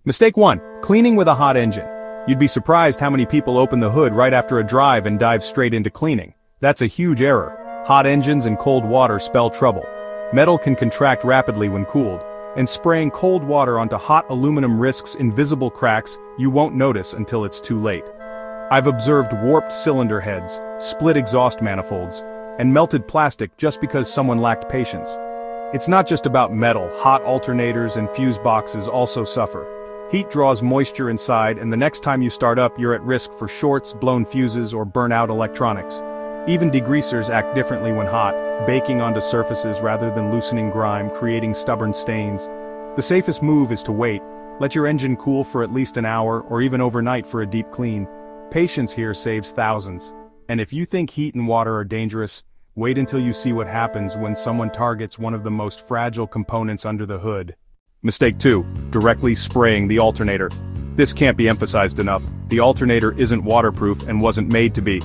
Mistake 1. Cleaning with a hot engine. You'd be surprised how many people open the hood right after a drive and dive straight into cleaning. That's a huge error. Hot engines and cold water spell trouble. Metal can contract rapidly when cooled, and spraying cold water onto hot aluminum risks invisible cracks you won't notice until it's too late. I've observed warped cylinder heads, split exhaust manifolds, and melted plastic just because someone lacked patience. It's not just about metal. Hot alternators and fuse boxes also suffer. Heat draws moisture inside, and the next time you start up you're at risk for shorts, blown fuses, or burnt-out electronics. Even degreasers act differently when hot, baking onto surfaces rather than loosening grime, creating stubborn stains. The safest move is to wait. Let your engine cool for at least an hour, or even overnight for a deep clean. Patience here saves thousands. And if you think heat and water are dangerous, wait until you see what happens when someone targets one of the most fragile components under the hood. Mistake 2. Directly spraying the alternator. This can't be emphasized enough. The alternator isn't waterproof and wasn't made to be.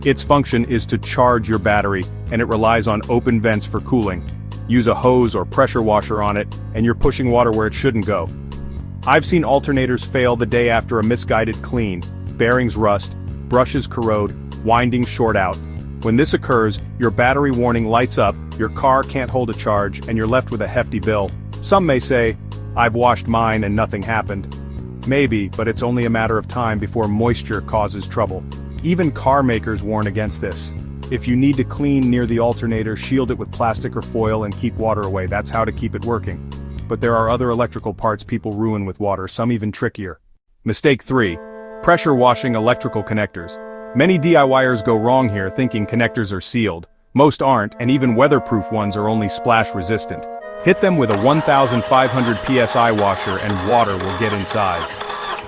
Its function is to charge your battery, and it relies on open vents for cooling. Use a hose or pressure washer on it, and you're pushing water where it shouldn't go. I've seen alternators fail the day after a misguided clean. Bearings rust, brushes corrode, windings short out. When this occurs, your battery warning lights up, your car can't hold a charge, and you're left with a hefty bill. Some may say, "I've washed mine and nothing happened." Maybe, but it's only a matter of time before moisture causes trouble. Even car makers warn against this. If you need to clean near the alternator, shield it with plastic or foil and keep water away. That's how to keep it working. But there are other electrical parts people ruin with water, some even trickier. Mistake 3. Pressure washing electrical connectors. Many DIYers go wrong here thinking connectors are sealed. Most aren't, and even weatherproof ones are only splash resistant. Hit them with a 1500 psi washer and water will get inside.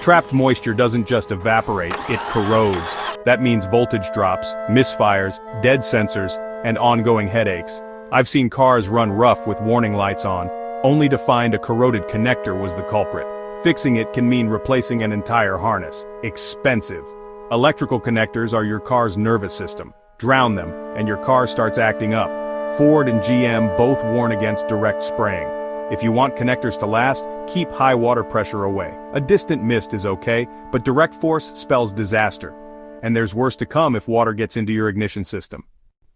Trapped moisture doesn't just evaporate, it corrodes. That means voltage drops, misfires, dead sensors, and ongoing headaches. I've seen cars run rough with warning lights on, only to find a corroded connector was the culprit. Fixing it can mean replacing an entire harness. Expensive. Electrical connectors are your car's nervous system. Drown them, and your car starts acting up. Ford and GM both warn against direct spraying. If you want connectors to last, keep high water pressure away. A distant mist is okay, but direct force spells disaster. And there's worse to come if water gets into your ignition system.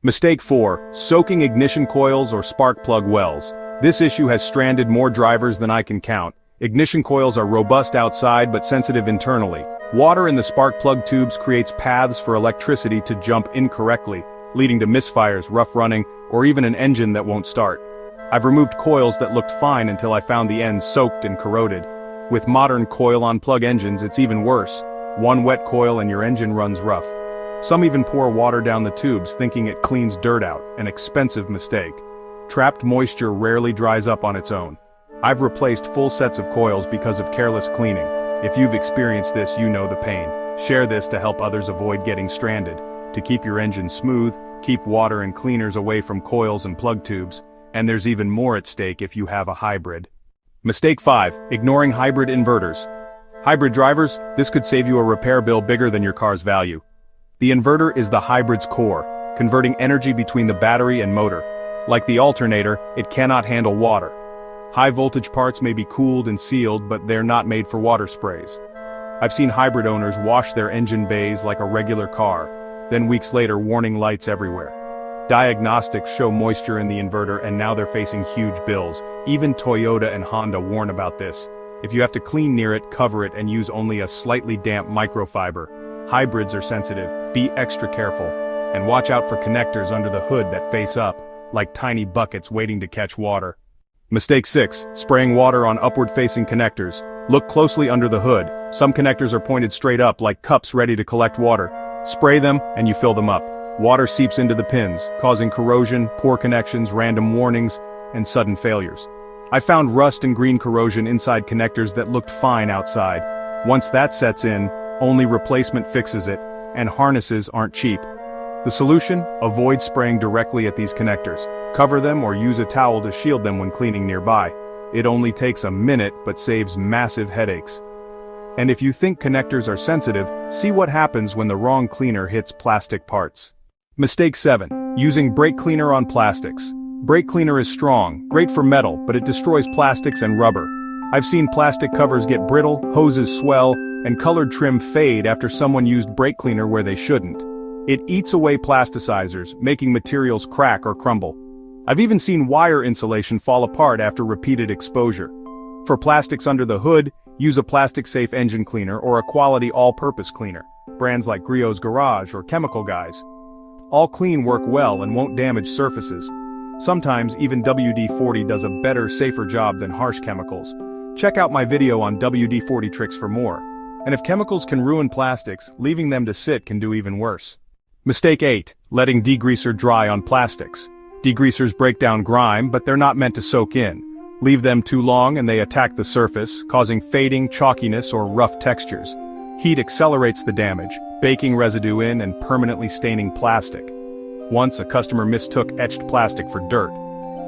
Mistake 4. Soaking ignition coils or spark plug wells. This issue has stranded more drivers than I can count. Ignition coils are robust outside but sensitive internally. Water in the spark plug tubes creates paths for electricity to jump incorrectly, leading to misfires, rough running, or even an engine that won't start. I've removed coils that looked fine until I found the ends soaked and corroded. With modern coil-on-plug engines, it's even worse. One wet coil and your engine runs rough. Some even pour water down the tubes thinking it cleans dirt out, an expensive mistake. Trapped moisture rarely dries up on its own. I've replaced full sets of coils because of careless cleaning. If you've experienced this, you know the pain. Share this to help others avoid getting stranded. To keep your engine smooth, keep water and cleaners away from coils and plug tubes. And there's even more at stake if you have a hybrid. Mistake 5. Ignoring hybrid inverters. Hybrid drivers, this could save you a repair bill bigger than your car's value. The inverter is the hybrid's core, converting energy between the battery and motor. Like the alternator, it cannot handle water. High voltage parts may be cooled and sealed, but they're not made for water sprays. I've seen hybrid owners wash their engine bays like a regular car, then weeks later warning lights everywhere. Diagnostics show moisture in the inverter and now they're facing huge bills. Even Toyota and Honda warn about this. If you have to clean near it, cover it and use only a slightly damp microfiber. Hybrids are sensitive, be extra careful. And watch out for connectors under the hood that face up, like tiny buckets waiting to catch water. Mistake 6. Spraying water on upward-facing connectors. Look closely under the hood. Some connectors are pointed straight up like cups ready to collect water. Spray them and you fill them up. Water seeps into the pins, causing corrosion, poor connections, random warnings, and sudden failures. I found rust and green corrosion inside connectors that looked fine outside. Once that sets in, only replacement fixes it, and harnesses aren't cheap. The solution? Avoid spraying directly at these connectors. Cover them or use a towel to shield them when cleaning nearby. It only takes a minute but saves massive headaches. And if you think connectors are sensitive, see what happens when the wrong cleaner hits plastic parts. Mistake 7. Using brake cleaner on plastics. Brake cleaner is strong, great for metal, but it destroys plastics and rubber. I've seen plastic covers get brittle, hoses swell, and colored trim fade after someone used brake cleaner where they shouldn't. It eats away plasticizers, making materials crack or crumble. I've even seen wire insulation fall apart after repeated exposure. For plastics under the hood, use a plastic-safe engine cleaner or a quality all-purpose cleaner, brands like Griot's Garage or Chemical Guys. All clean work well and won't damage surfaces. Sometimes even WD-40 does a better, safer job than harsh chemicals. Check out my video on WD-40 tricks for more. And if chemicals can ruin plastics, leaving them to sit can do even worse. Mistake 8. Letting degreaser dry on plastics. Degreasers break down grime, but they're not meant to soak in. Leave them too long and they attack the surface, causing fading, chalkiness, or rough textures. Heat accelerates the damage, baking residue in and permanently staining plastic. Once a customer mistook etched plastic for dirt.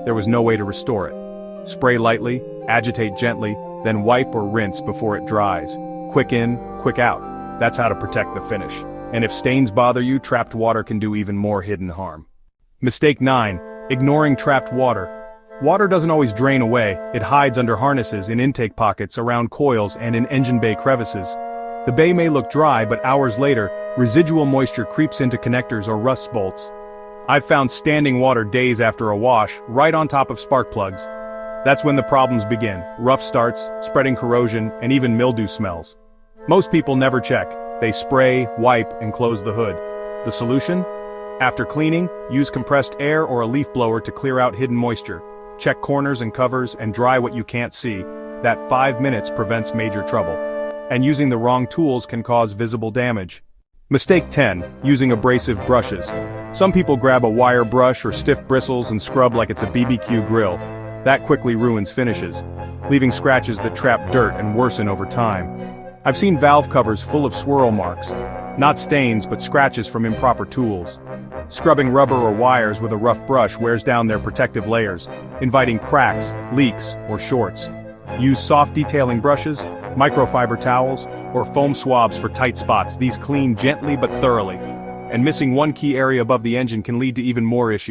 There was no way to restore it. Spray lightly, agitate gently, then wipe or rinse before it dries. Quick in, quick out. That's how to protect the finish. And if stains bother you, trapped water can do even more hidden harm. Mistake 9. Ignoring trapped water. Water doesn't always drain away, it hides under harnesses, in intake pockets, around coils, and in engine bay crevices. The bay may look dry, but hours later, residual moisture creeps into connectors or rusts bolts. I've found standing water days after a wash, right on top of spark plugs. That's when the problems begin: rough starts, spreading corrosion, and even mildew smells. Most people never check. They spray, wipe, and close the hood. The solution? After cleaning, use compressed air or a leaf blower to clear out hidden moisture. Check corners and covers and dry what you can't see. That 5 minutes prevents major trouble. And using the wrong tools can cause visible damage. Mistake 10. Using abrasive brushes. Some people grab a wire brush or stiff bristles and scrub like it's a BBQ grill. That quickly ruins finishes, leaving scratches that trap dirt and worsen over time. I've seen valve covers full of swirl marks. Not stains, but scratches from improper tools. Scrubbing rubber or wires with a rough brush wears down their protective layers, inviting cracks, leaks, or shorts. Use soft detailing brushes, microfiber towels, or foam swabs for tight spots. These clean gently but thoroughly. And missing one key area above the engine can lead to even more issues.